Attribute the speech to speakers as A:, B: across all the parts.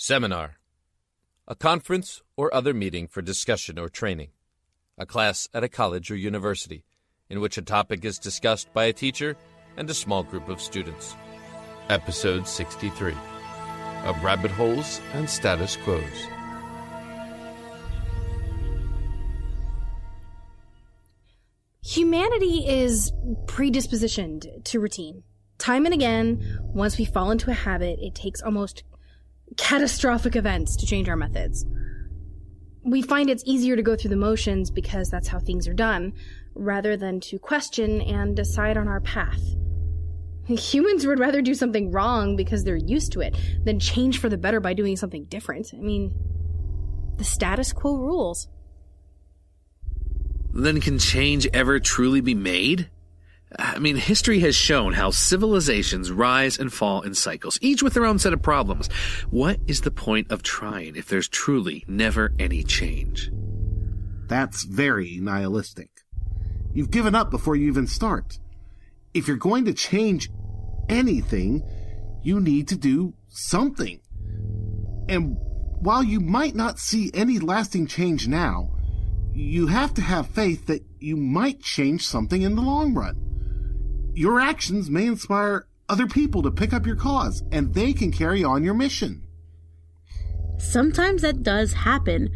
A: Seminar. A conference or other meeting for discussion or training. A class at a college or university, in which a topic is discussed by a teacher and a small group of students. Episode 63. Of Rabbit Holes and Status Quos.
B: Humanity is predispositioned to routine. Time and again, once we fall into a habit, it takes almost catastrophic events to change our methods. We find it's easier to go through the motions because that's how things are done, rather than to question and decide on our path. Humans would rather do something wrong because they're used to it than change for the better by doing something different. I mean, the status quo rules.
C: Then can change ever truly be made? I mean, history has shown how civilizations rise and fall in cycles, each with their own set of problems. What is the point of trying if there's truly never any change?
D: That's very nihilistic. You've given up before you even start. If you're going to change anything, you need to do something. And while you might not see any lasting change now, you have to have faith that you might change something in the long run. Your actions may inspire other people to pick up your cause, and they can carry on your mission.
E: Sometimes that does happen,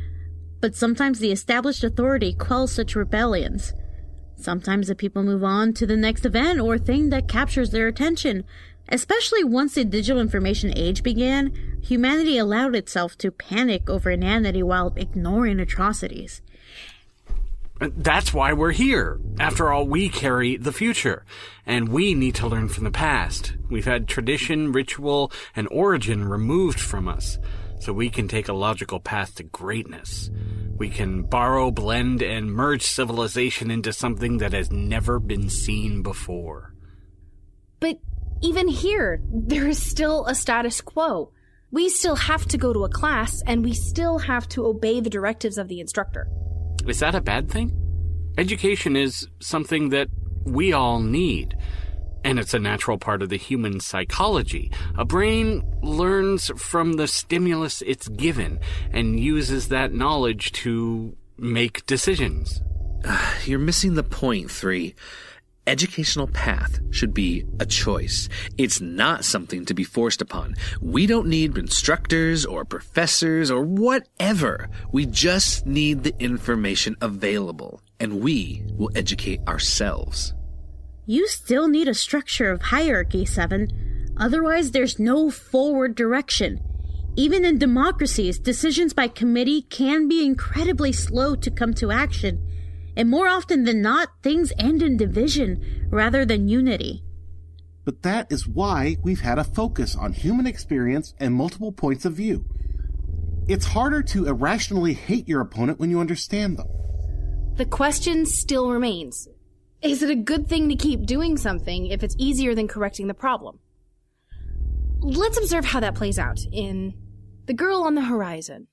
E: but sometimes the established authority quells such rebellions. Sometimes the people move on to the next event or thing that captures their attention. Especially once the digital information age began, humanity allowed itself to panic over inanity while ignoring atrocities.
F: That's why we're here. After all, we carry the future, and we need to learn from the past. We've had tradition, ritual, and origin removed from us, so we can take a logical path to greatness. We can borrow, blend, and merge civilization into something that has never been seen before.
B: But even here, there is still a status quo. We still have to go to a class, and we still have to obey the directives of the instructor.
F: Is that a bad thing? Education is something that we all need, and it's a natural part of the human psychology. A brain learns from the stimulus it's given and uses that knowledge to make decisions.
C: You're missing the point, 3. Educational path should be a choice. It's not something to be forced upon. We don't need instructors or professors or whatever. We just need the information available, and we will educate ourselves.
E: You still need a structure of hierarchy, 7. Otherwise, there's no forward direction. Even in democracies, decisions by committee can be incredibly slow to come to action. And more often than not, things end in division rather than unity.
D: But that is why we've had a focus on human experience and multiple points of view. It's harder to irrationally hate your opponent when you understand them.
B: The question still remains. Is it a good thing to keep doing something if it's easier than correcting the problem? Let's observe how that plays out in The Girl on the Horizon.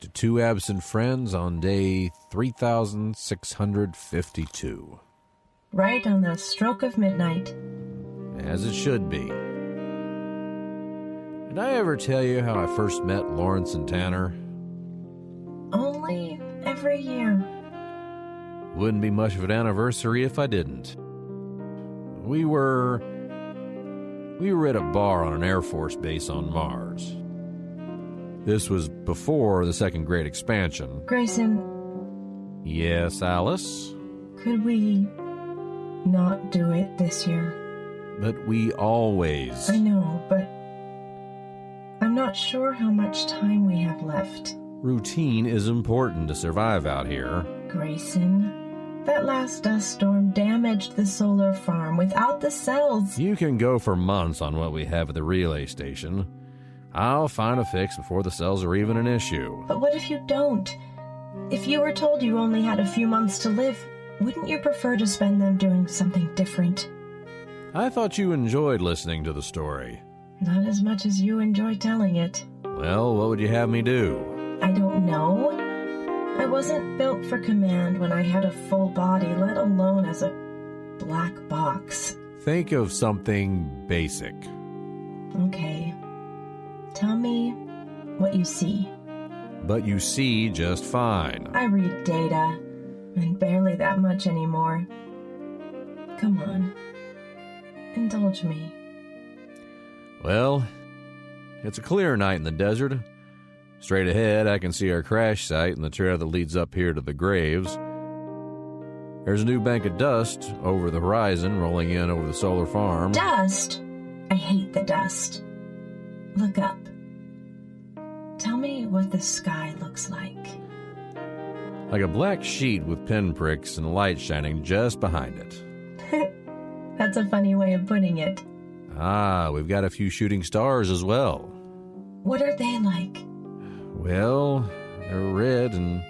G: To 2 absent friends on day 3652.
H: Right on the stroke of midnight.
G: As it should be. Did I ever tell you how I first met Lawrence and Tanner?
H: Only every year.
G: Wouldn't be much of an anniversary if I didn't. We were at a bar on an Air Force base on Mars. This was before the Second Great Expansion.
H: Grayson.
G: Yes, Alice?
H: Could we not do it this year?
G: But we always...
H: I know, but I'm not sure how much time we have left.
G: Routine is important to survive out here.
H: Grayson, that last dust storm damaged the solar farm without the cells.
G: You can go for months on what we have at the relay station. I'll find a fix before the cells are even an issue.
H: But what if you don't? If you were told you only had a few months to live, wouldn't you prefer to spend them doing something different?
G: I thought you enjoyed listening to the story.
H: Not as much as you enjoy telling it.
G: Well, what would you have me do?
H: I don't know. I wasn't built for command when I had a full body, let alone as a black box.
G: Think of something basic.
H: Okay. Tell me what you see.
G: But you see just fine.
H: I read data, and barely that much anymore. Come on. Indulge me.
G: Well, it's a clear night in the desert. Straight ahead, I can see our crash site and the trail that leads up here to the graves. There's a new bank of dust over the horizon rolling in over the solar farm.
H: Dust? I hate the dust. Look up. Tell me what the sky looks like.
G: Like a black sheet with pinpricks and light shining just behind it.
H: That's a funny way of putting it.
G: Ah, we've got a few shooting stars as well.
H: What are they like?
G: Well, they're red and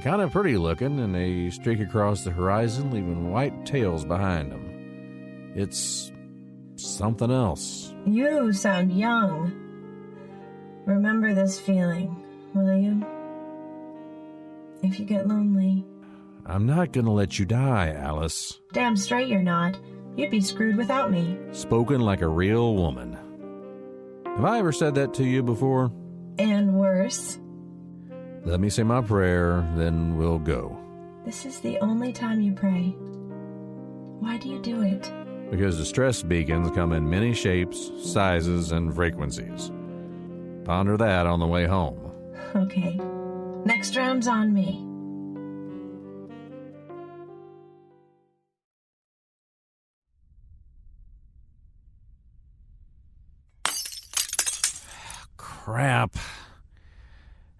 G: kind of pretty looking, and they streak across the horizon, leaving white tails behind them. It's something else.
H: You sound young. Remember this feeling, will you? If you get lonely.
G: I'm not gonna let you die, Alice.
H: Damn straight you're not. You'd be screwed without me.
G: Spoken like a real woman. Have I ever said that to you before?
H: And worse.
G: Let me say my prayer, then we'll go.
H: This is the only time you pray. Why do you do it?
G: Because distress beacons come in many shapes, sizes, and frequencies. Ponder that on the way home.
H: Okay. Next round's on me.
G: Crap.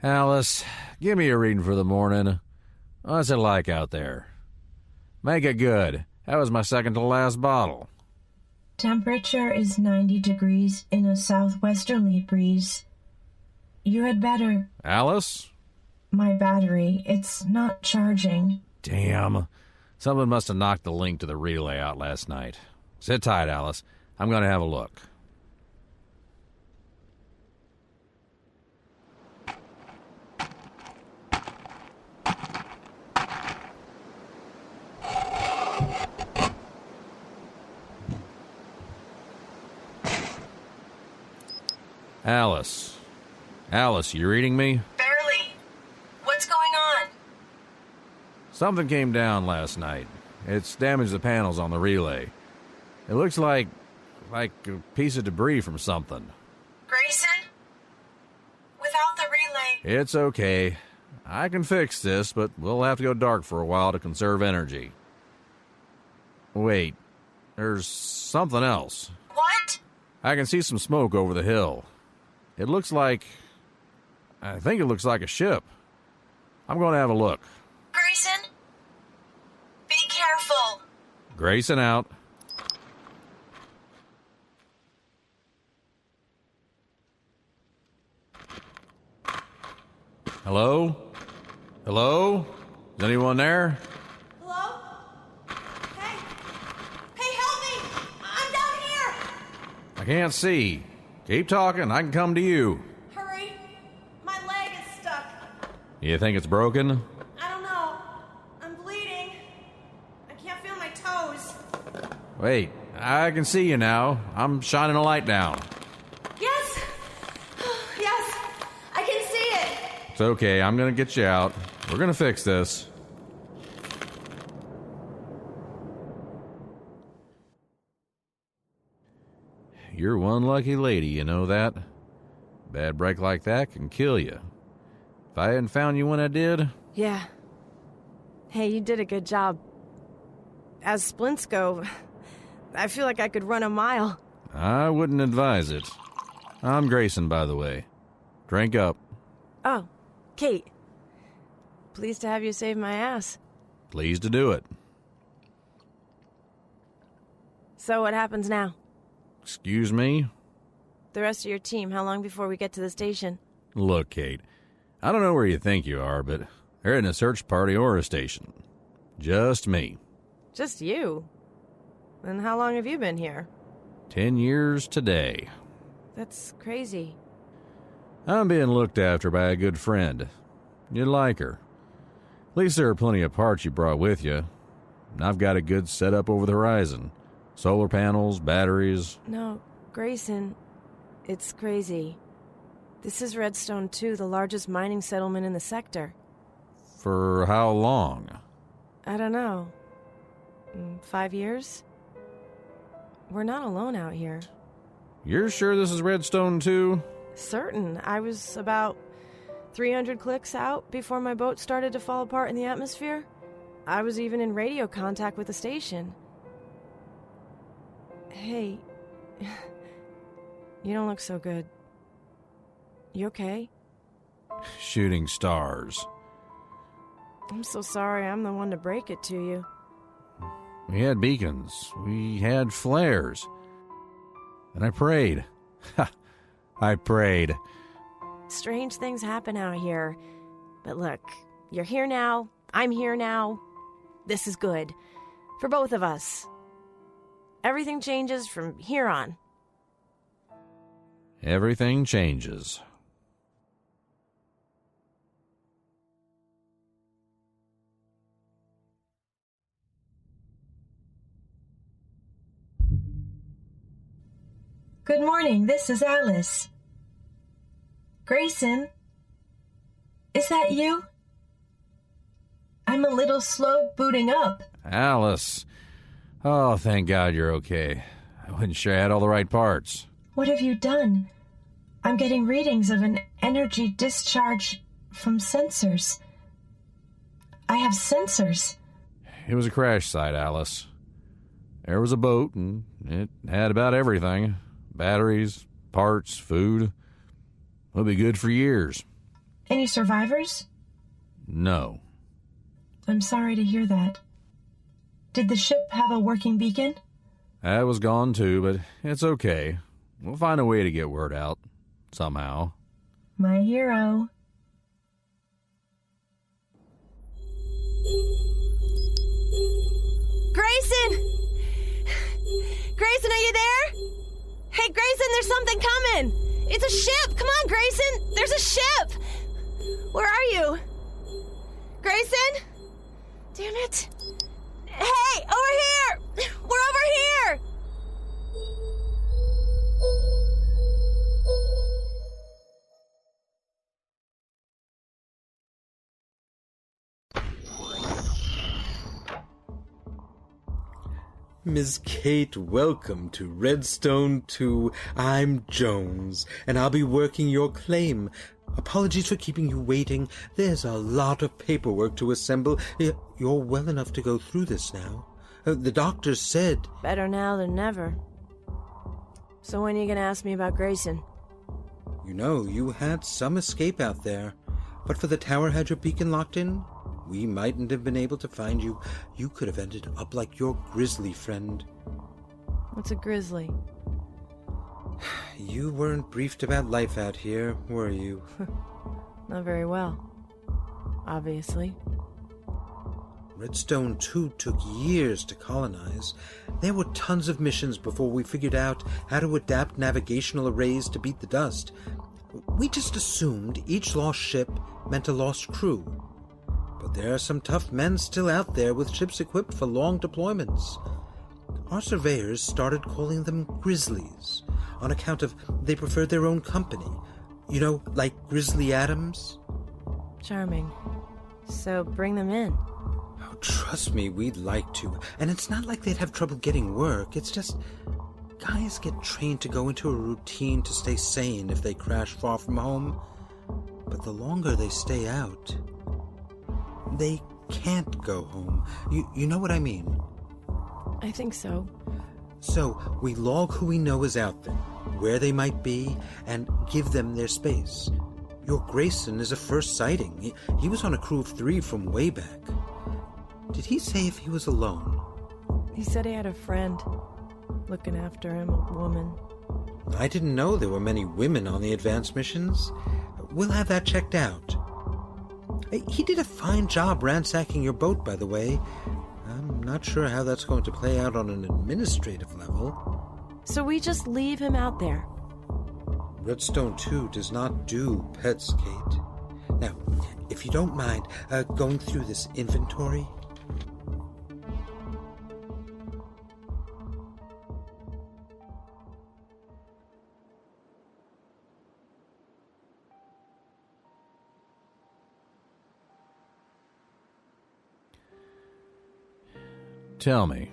G: Alice, give me a reading for the morning. What's it like out there? Make it good. That was my second to last bottle.
H: Temperature is 90 degrees in a southwesterly breeze. You had better.
G: Alice?
H: My battery, it's not charging.
G: Damn. Someone must have knocked the link to the relay out last night. Sit tight, Alice. I'm going to have a look. Alice. Alice, you reading me?
H: Barely. What's going on?
G: Something came down last night. It's damaged the panels on the relay. It looks like a piece of debris from something.
H: Grayson? Without the relay.
G: It's okay. I can fix this, but we'll have to go dark for a while to conserve energy. Wait, there's something else.
H: What?
G: I can see some smoke over the hill. I think it looks like a ship. I'm going to have a look.
H: Grayson? Be careful.
G: Grayson out. Hello? Hello? Is anyone there?
I: Hello? Hey! Hey, help me! I'm down here!
G: I can't see. Keep talking. I can come to you.
I: Hurry! My leg is stuck.
G: You think it's broken?
I: I don't know. I'm bleeding. I can't feel my toes.
G: Wait, I can see you now. I'm shining a light down.
I: Yes! Yes! I can see it!
G: It's okay. I'm going to get you out. We're going to fix this. You're one lucky lady, you know that? Bad break like that can kill you. If I hadn't found you when I did...
J: Yeah. Hey, you did a good job. As splints go, I feel like I could run a mile.
G: I wouldn't advise it. I'm Grayson, by the way. Drink up.
J: Oh, Kate. Pleased to have you save my ass.
G: Pleased to do it.
J: So what happens now?
G: Excuse me?
J: The rest of your team, how long before we get to the station?
G: Look, Kate, I don't know where you think you are, but there isn't a search party or a station. Just me.
J: Just you? And how long have you been here?
G: 10 years today.
J: That's crazy.
G: I'm being looked after by a good friend. You'd like her. At least there are plenty of parts you brought with you. And I've got a good setup over the horizon. Solar panels, batteries.
J: No, Grayson, it's crazy. This is Redstone 2, the largest mining settlement in the sector.
G: For how long?
J: I don't know. 5 years? We're not alone out here.
G: You're sure this is Redstone 2?
J: Certain. I was about 300 clicks out before my boat started to fall apart in the atmosphere. I was even in radio contact with the station. Hey, you don't look so good. You okay?
G: Shooting stars.
J: I'm so sorry I'm the one to break it to you.
G: We had beacons. We had flares. And I prayed. I prayed.
J: Strange things happen out here. But look, you're here now. I'm here now. This is good. For both of us. Everything changes from here on.
G: Everything changes.
H: Good morning, this is Alice. Grayson, is that you? I'm a little slow booting up.
G: Alice. Oh, thank God you're okay. I wasn't sure I had all the right parts.
H: What have you done? I'm getting readings of an energy discharge from sensors. I have sensors.
G: It was a crash site, Alice. There was a boat, and it had about everything. Batteries, parts, food. It'll be good for years.
H: Any survivors?
G: No.
H: I'm sorry to hear that. Did the ship have a working beacon?
G: That was gone too, but it's okay. We'll find a way to get word out. Somehow.
H: My hero.
J: Grayson! Grayson, are you there? Hey, Grayson, there's something coming! It's a ship! Come on, Grayson! There's a ship! Where are you? Grayson? Damn it. Hey, over here! We're over here!
K: Ms. Kate, welcome to Redstone 2. I'm Jones, and I'll be working your claim. Apologies for keeping you waiting. There's a lot of paperwork to assemble. You're well enough to go through this now. The doctor said...
J: Better now than never. So when are you going to ask me about Grayson?
K: You know, you had some escape out there. But for the tower had your beacon locked in, we mightn't have been able to find you. You could have ended up like your grizzly friend.
J: What's a grizzly?
K: You weren't briefed about life out here, were you?
J: Not very well. Obviously.
K: Redstone 2 took years to colonize. There were tons of missions before we figured out how to adapt navigational arrays to beat the dust. We just assumed each lost ship meant a lost crew. But there are some tough men still out there with ships equipped for long deployments. Our surveyors started calling them Grizzlies, on account of they preferred their own company. You know, like Grizzly Adams?
J: Charming. So bring them in.
K: Oh, trust me, we'd like to. And it's not like they'd have trouble getting work. It's just... guys get trained to go into a routine to stay sane if they crash far from home. But the longer they stay out... they can't go home. You know what I mean?
J: I think so.
K: So, we log who we know is out there, where they might be, and give them their space. Your Grayson is a first sighting. He was on a crew of 3 from way back. Did he say if he was alone?
J: He said he had a friend looking after him, a woman.
K: I didn't know there were many women on the advanced missions. We'll have that checked out. He did a fine job ransacking your boat, by the way. I'm not sure how that's going to play out on an administrative level.
J: So we just leave him out there?
K: Redstone 2 does not do pets, Kate. Now, if if you don't mind, going through this inventory.
G: Tell me,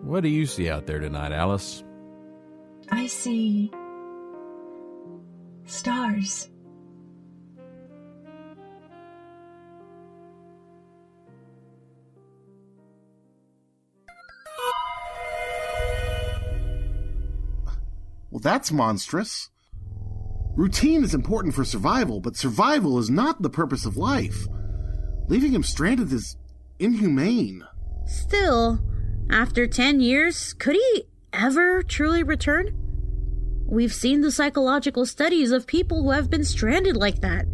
G: what do you see out there tonight, Alice?
H: I see stars.
D: Well, that's monstrous. Routine is important for survival, but survival is not the purpose of life. Leaving him stranded is inhumane.
E: Still, after 10 years, could he ever truly return? We've seen the psychological studies of people who have been stranded like that.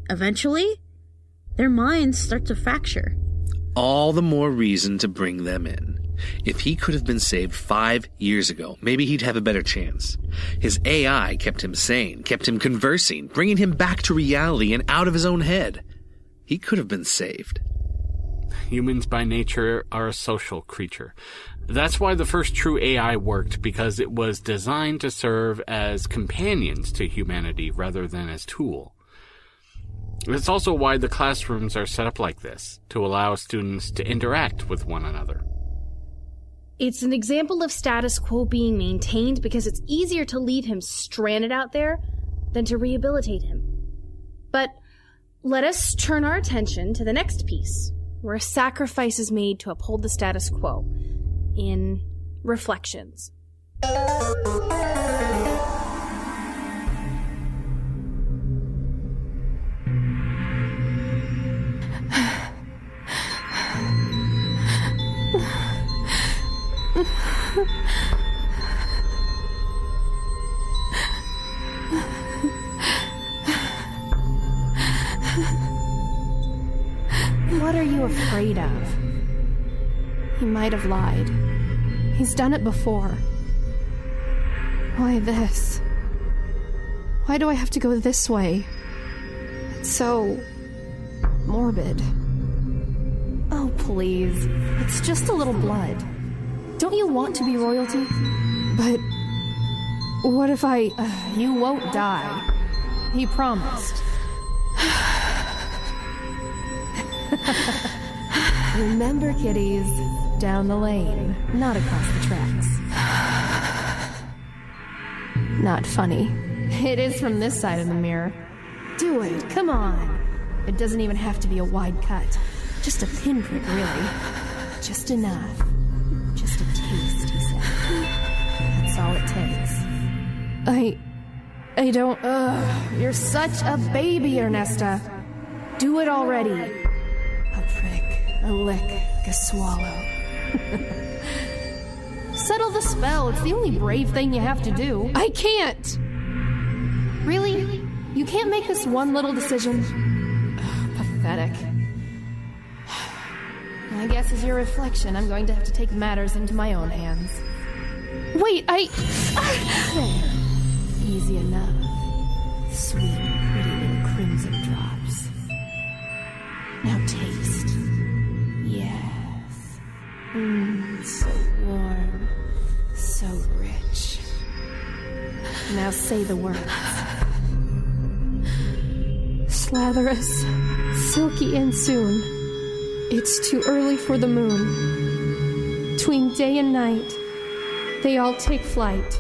E: Eventually, their minds start to fracture.
C: All the more reason to bring them in. If he could have been saved 5 years ago, maybe he'd have a better chance. His AI kept him sane, kept him conversing, bringing him back to reality and out of his own head. He could have been saved.
F: Humans by nature are a social creature. That's why the first true AI worked, because it was designed to serve as companions to humanity rather than as tool. It's also why the classrooms are set up like this, to allow students to interact with one another.
B: It's an example of status quo being maintained because it's easier to leave him stranded out there than to rehabilitate him. But let us turn our attention to the next piece, where a sacrifice is made to uphold the status quo, in Reflections.
L: What are you afraid of? He might have lied. He's done it before. Why this? Why do I have to go this way? It's so morbid. Oh, please. It's just a little blood. Don't you want to be royalty? But what if you won't die. He promised. Remember, kiddies, down the lane, not across the tracks. Not funny. It is from this side of the mirror. Do it, come on. It doesn't even have to be a wide cut. Just a pinprick, really. Just enough. Just a taste, he said. That's all it takes. I don't... You're such a baby, Ernesta. Do it already. A prick, a lick, a swallow. Settle the spell. It's the only brave thing you have to do. I can't! Really? You can't make this one little decision? Pathetic. I guess as your reflection, I'm going to have to take matters into my own hands. Wait, there. Easy enough. Sweet, pretty little crimson drops. Now taste. Yes. So warm. So rich. Now say the words. Slatherous, silky and soon. It's too early for the moon. Between day and night, they all take flight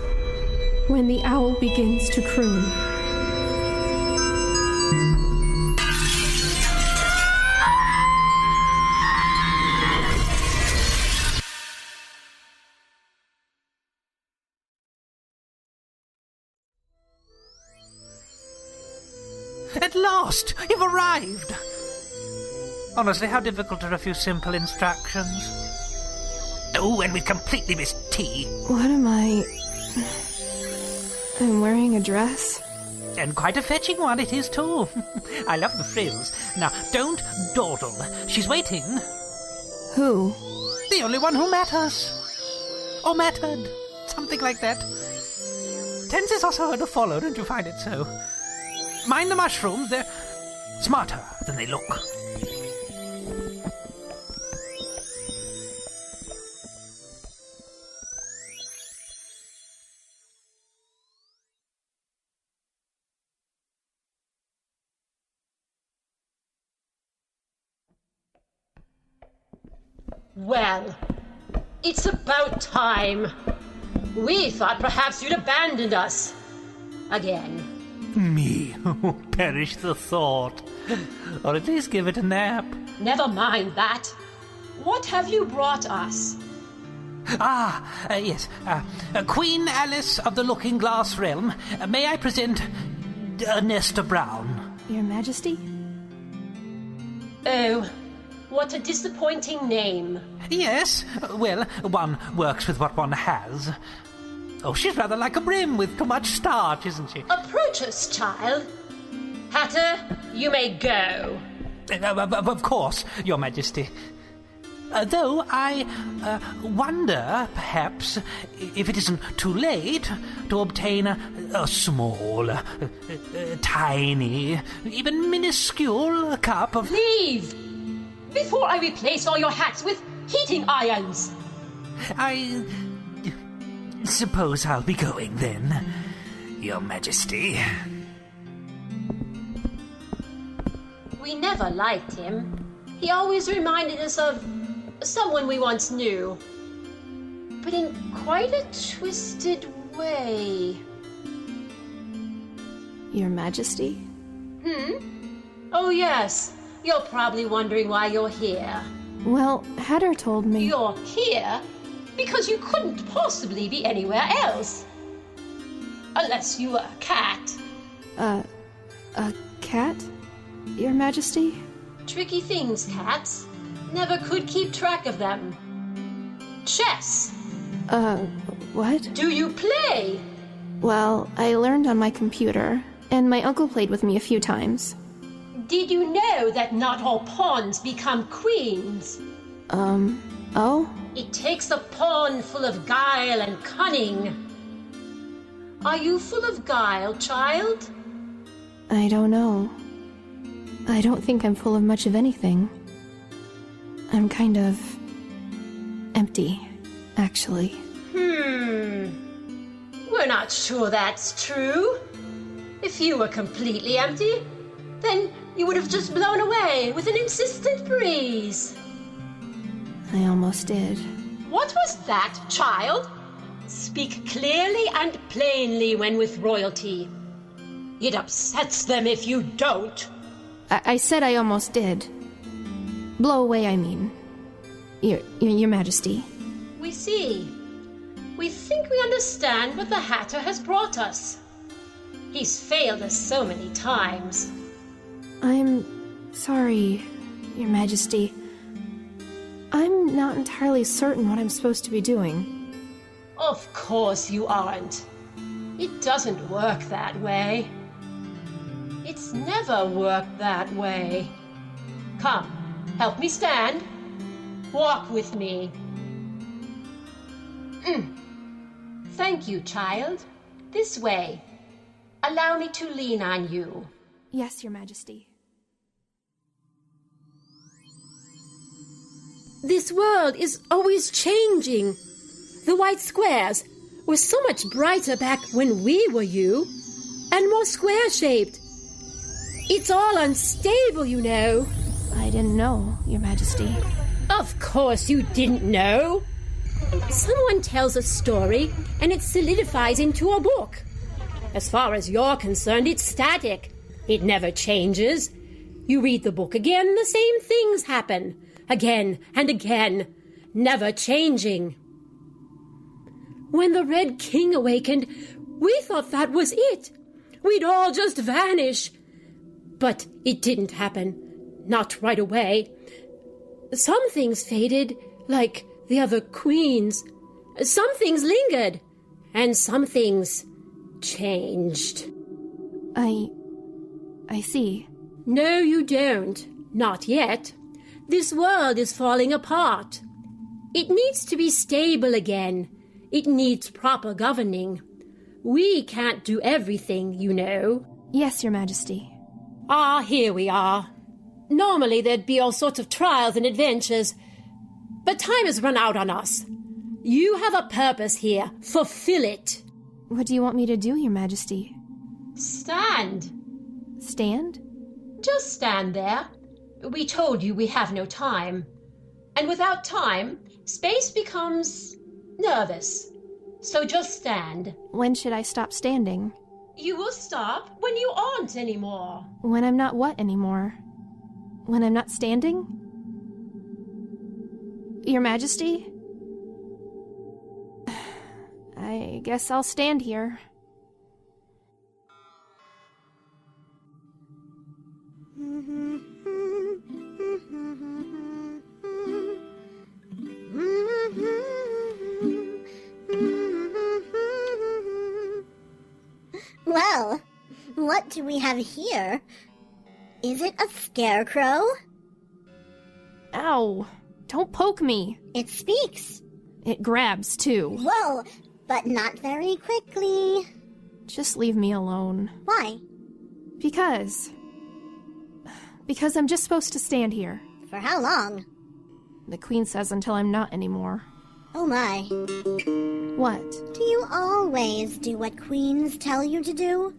L: when the owl begins to croon.
M: At last! You've arrived! Honestly, how difficult are a few simple instructions? Oh, and we've completely missed tea.
L: What am I... I'm wearing a dress?
M: And quite a fetching one it is, too. I love the frills. Now, don't dawdle. She's waiting.
L: Who?
M: The only one who matters. Or mattered. Something like that. Tense is also hard to follow, don't you find it so? Mind the mushrooms, they're smarter than they look.
N: Well, it's about time. We thought perhaps you'd abandoned us. Again.
M: Me? Perish the thought. Or at least give it a nap.
N: Never mind that. What have you brought us?
M: Yes. Queen Alice of the Looking Glass Realm. May I present Nesta Brown?
L: Your Majesty?
N: Oh, what a disappointing name.
M: Yes. Well, one works with what one has. Oh, she's rather like a brim with too much starch, isn't she?
N: Approach us, child. Hatter, you may go.
M: Of course, Your Majesty. Though I wonder, perhaps, if it isn't too late to obtain a small, tiny, even minuscule cup of...
N: Leave! Before I replace all your hats with heating irons!
M: I suppose I'll be going then, Your Majesty.
N: We never liked him. He always reminded us of someone we once knew. But in quite a twisted way.
L: Your Majesty?
N: Oh, yes. You're probably wondering why you're here.
L: Well, Hatter told me...
N: You're here because you couldn't possibly be anywhere else. Unless you were a cat.
L: A cat? Your Majesty?
N: Tricky things, cats. Never could keep track of them. Chess.
L: What?
N: Do you play?
L: Well, I learned on my computer, and my uncle played with me a few times.
N: Did you know that not all pawns become queens?
L: Oh?
N: It takes a pawn full of guile and cunning. Are you full of guile, child?
L: I don't know. I don't think I'm full of much of anything. I'm kind of... empty, actually.
N: We're not sure that's true. If you were completely empty, then you would have just blown away with an insistent breeze.
L: I almost did.
N: What was that, child? Speak clearly and plainly when with royalty. It upsets them if you don't.
L: I said I almost did. Blow away, I mean. Your Majesty.
N: We see. We think we understand what the Hatter has brought us. He's failed us so many times.
L: I'm sorry, Your Majesty. I'm not entirely certain what I'm supposed to be doing.
N: Of course you aren't. It doesn't work that way. It's never worked that way. Come, help me stand. Walk with me. Thank you, child. This way. Allow me to lean on you.
L: Yes, Your Majesty.
O: This world is always changing. The white squares were so much brighter back when we were you, and more square-shaped. It's all unstable, you know.
L: I didn't know, Your Majesty.
O: Of course you didn't know. Someone tells a story, and it solidifies into a book. As far as you're concerned, it's static. It never changes. You read the book again, the same things happen. Again and again, never changing. When the Red King awakened, we thought that was it. We'd all just vanish. But it didn't happen. Not right away. Some things faded, like the other queens. Some things lingered, and some things changed.
L: I see.
O: No, you don't. Not yet. This world is falling apart. It needs to be stable again. It needs proper governing. We can't do everything, you know.
L: Yes, Your Majesty.
N: Ah, here we are. Normally there'd be all sorts of trials and adventures, but time has run out on us. You have a purpose here. Fulfill it.
L: What do you want me to do, Your Majesty?
N: Stand.
L: Stand?
N: Just stand there. We told you we have no time. And without time, space becomes nervous. So just stand.
L: When should I stop standing?
N: You will stop when you aren't anymore.
L: When I'm not what anymore? When I'm not standing? Your Majesty? I guess I'll stand here.
P: Well, what do we have here? Is it a scarecrow?
L: Ow! Don't poke me!
P: It speaks.
L: It grabs, too.
P: Whoa, but not very quickly.
L: Just leave me alone.
P: Why?
L: Because I'm just supposed to stand here.
P: For how long?
L: The Queen says until I'm not anymore.
P: Oh my.
L: What?
P: Do you always do what queens tell you to do?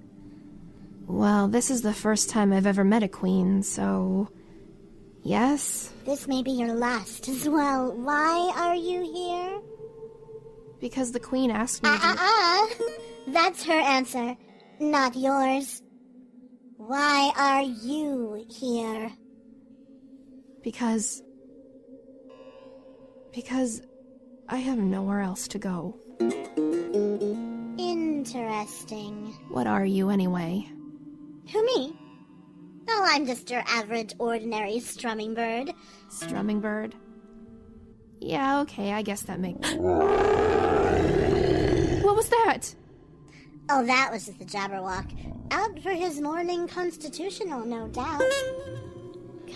L: Well, this is the first time I've ever met a queen, so... yes?
P: This may be your last as well. Why are you here?
L: Because the Queen asked me
P: That's her answer, not yours. Why are you here?
L: Because I have nowhere else to go.
P: Interesting.
L: What are you, anyway?
P: Who, me? Oh, I'm just your average, ordinary strumming bird.
L: Strumming bird? Yeah, okay, I guess that makes... What was that?
P: Oh, that was just the Jabberwock. Out for his morning constitutional, no doubt.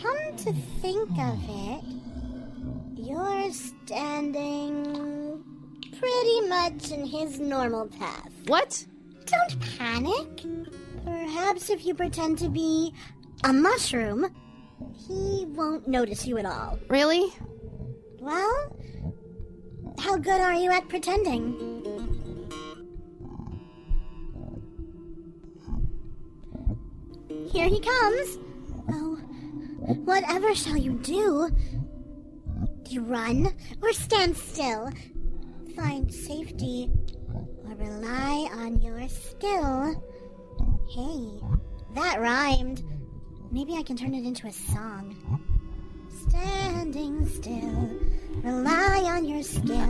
P: Come to think of it, you're standing pretty much in his normal path.
L: What?
P: Don't panic. Perhaps if you pretend to be a mushroom, he won't notice you at all.
L: Really?
P: Well, how good are you at pretending? Here he comes. Oh, whatever shall you do? Do you run or stand still? Find safety or rely on your skill? Hey, that rhymed. Maybe I can turn it into a song. Standing still, rely on your skill.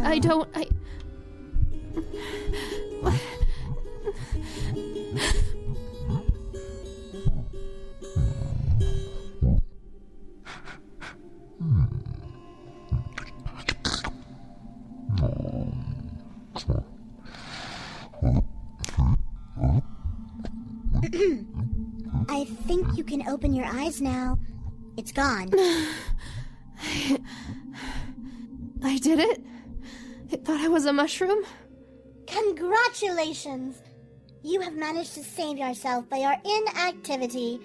P: I think you can open your eyes now. It's gone.
L: I did it? It thought I was a mushroom?
P: Congratulations! You have managed to save yourself by your inactivity.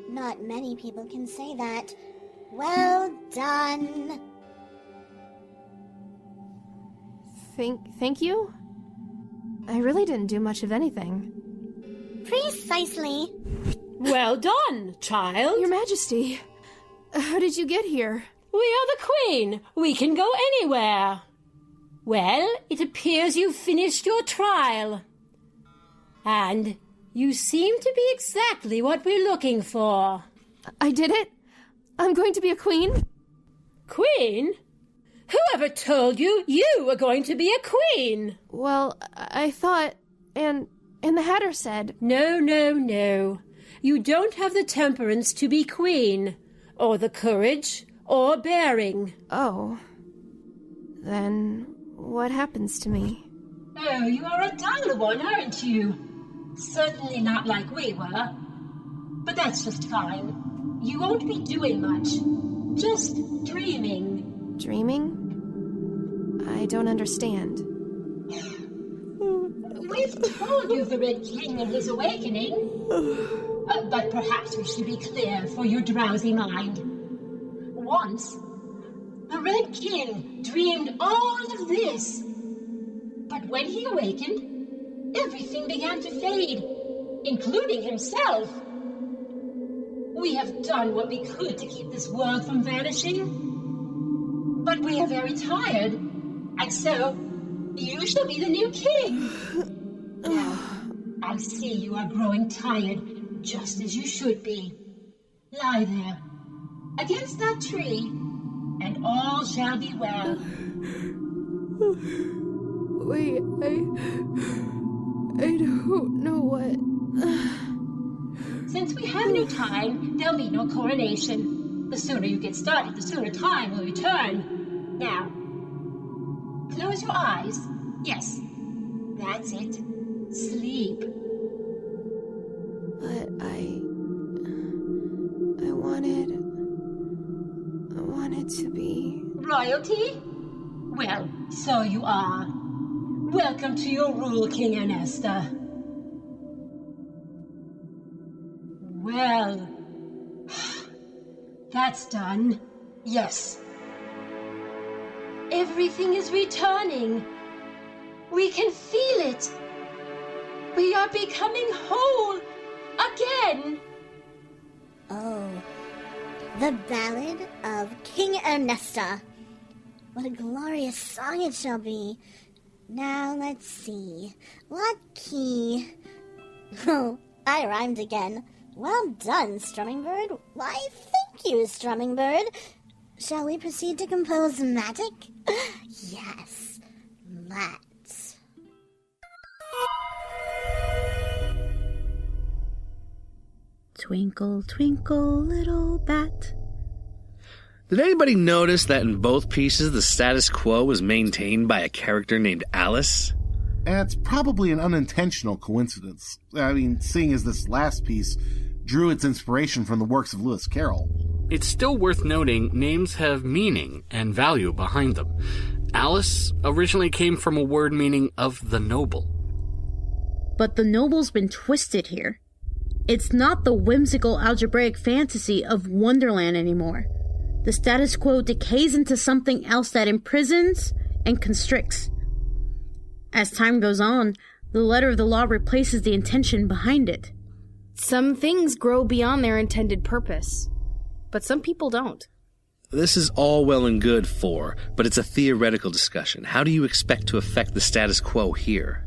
P: Not many people can say that. Well done.
L: Thank you? I really didn't do much of anything.
P: Precisely.
N: Well done, child.
L: Your Majesty, how did you get here?
N: We are the Queen. We can go anywhere. Well, it appears you've finished your trial. And you seem to be exactly what we're looking for.
L: I did it? I'm going to be a queen?
N: Queen? Whoever told you were going to be a queen?
L: Well, I thought, and the Hatter said...
N: No. You don't have the temperance to be queen, or the courage, or bearing.
L: Oh. Then what happens to me?
N: Oh, you are a dull one, aren't you? Certainly not like we were. But that's just fine. You won't be doing much. Just dreaming.
L: Dreaming? I don't understand.
N: We've told you the Red King and his awakening. But perhaps we should be clear for your drowsy mind. Once, the Red King dreamed all of this. But when he awakened, everything began to fade, including himself. We have done what we could to keep this world from vanishing. But we are very tired, and so you shall be the new king. Now, I see you are growing tired, just as you should be. Lie there, against that tree, and all shall be well.
L: Wait, I don't know what...
N: Since we have no time, there'll be no coronation. The sooner you get started, the sooner time will return. Now, close your eyes. Yes, that's it. Sleep.
L: But I wanted to be...
N: Royalty? Well, so you are. Welcome to your rule, King Ernesta. Well, that's done. Yes. Everything is returning. We can feel it. We are becoming whole again.
P: Oh, the Ballad of King Ernesta. What a glorious song it shall be. Now, let's see. What key? Oh, I rhymed again. Well done, Strummingbird. Why, thank you, Strummingbird. Shall we proceed to compose magic? Yes, let's.
E: Twinkle, twinkle, little bat.
C: Did anybody notice that in both pieces the status quo was maintained by a character named Alice?
D: It's probably an unintentional coincidence. I mean, seeing as this last piece drew its inspiration from the works of Lewis Carroll.
F: It's still worth noting names have meaning and value behind them. Alice originally came from a word meaning of the noble.
E: But the noble's been twisted here. It's not the whimsical algebraic fantasy of Wonderland anymore. The status quo decays into something else that imprisons and constricts. As time goes on, the letter of the law replaces the intention behind it.
B: Some things grow beyond their intended purpose, but some people don't.
C: This is all well and good but it's a theoretical discussion. How do you expect to affect the status quo here?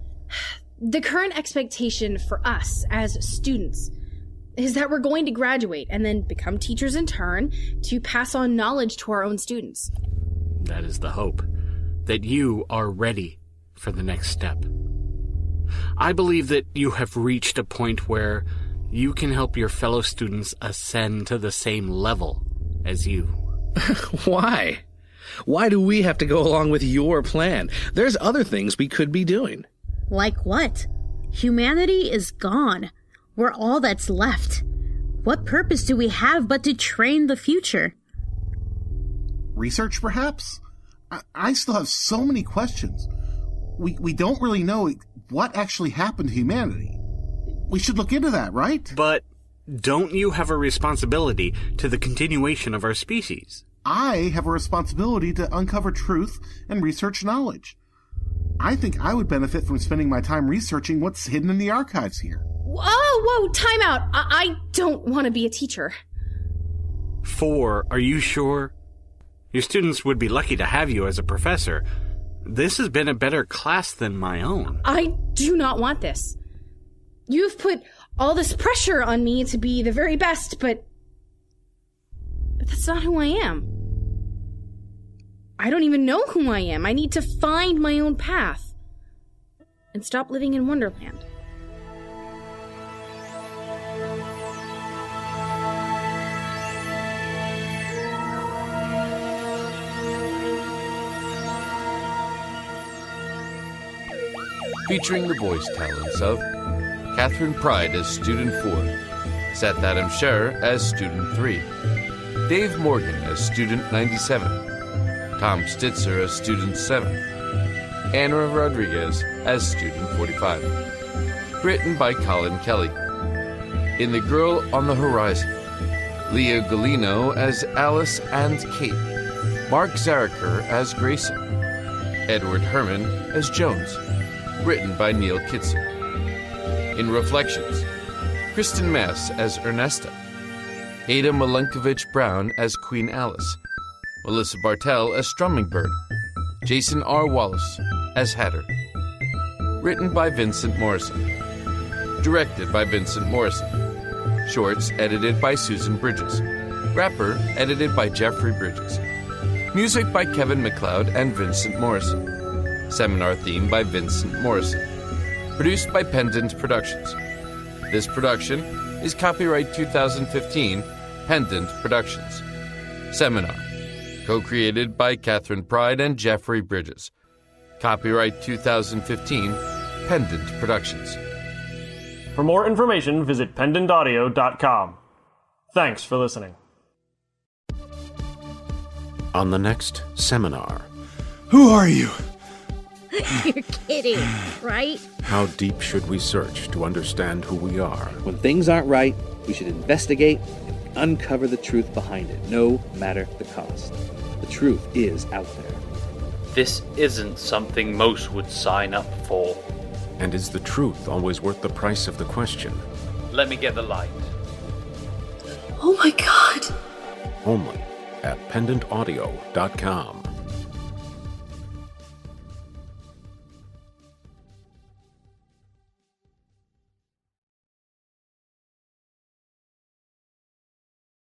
B: The current expectation for us as students is that we're going to graduate and then become teachers in turn to pass on knowledge to our own students.
F: That is the hope, that you are ready for the next step. I believe that you have reached a point where you can help your fellow students ascend to the same level as you.
C: Why? Why do we have to go along with your plan? There's other things we could be doing.
E: Like what? Humanity is gone. We're all that's left. What purpose do we have but to train the future?
D: Research, perhaps? I still have so many questions. We don't really know what actually happened to humanity. We should look into that, right?
F: But don't you have a responsibility to the continuation of our species?
D: I have a responsibility to uncover truth and research knowledge. I think I would benefit from spending my time researching what's hidden in the archives here.
B: Whoa, time out. I don't want to be a teacher.
F: 4, are you sure? Your students would be lucky to have you as a professor. This has been a better class than my own.
B: I do not want this. You've put all this pressure on me to be the very best, but that's not who I am. I don't even know who I am. I need to find my own path and stop living in Wonderland.
A: Featuring the voice talents of Catherine Pride as Student 4, Seth Adam Scherer as Student 3, Dave Morgan as Student 97, Tom Stitzer as Student 7, Anna Rodriguez as Student 45. Written by Colin Kelly. in The Girl on the Horizon. Leah Galino as Alice and Kate. Mark Zaraker as Grayson. Edward Herman as Jones. Written by Niall Kitson. In Reflections, Kristen Mass as Ernesta. Ada Milenkovich-Brown as Queen Alice. Melissa Bartell as Strummingbird. Jason R. Wallace as Hatter. Written by Vincent Morrison. Directed by Vincent Morrison. Shorts edited by Susan Bridges. Rapper edited by Jeffrey Bridges. Music by Kevin MacLeod and Vincent Morrison. Seminar theme by Vincent Morrison. Produced by Pendant Productions. This production is copyright 2015, Pendant Productions. Seminar, co-created by Catherine Pride and Jeffrey Bridges. Copyright 2015, Pendant Productions.
Q: For more information, visit pendantaudio.com. Thanks for listening.
R: On the next seminar.
S: Who are you?
E: You're kidding, right?
R: How deep should we search to understand who we are?
C: When things aren't right, we should investigate and uncover the truth behind it, no matter the cost. The truth is out there.
T: This isn't something most would sign up for.
R: And is the truth always worth the price of the question?
T: Let me get the light.
S: Oh my God!
R: Only at pendantaudio.com.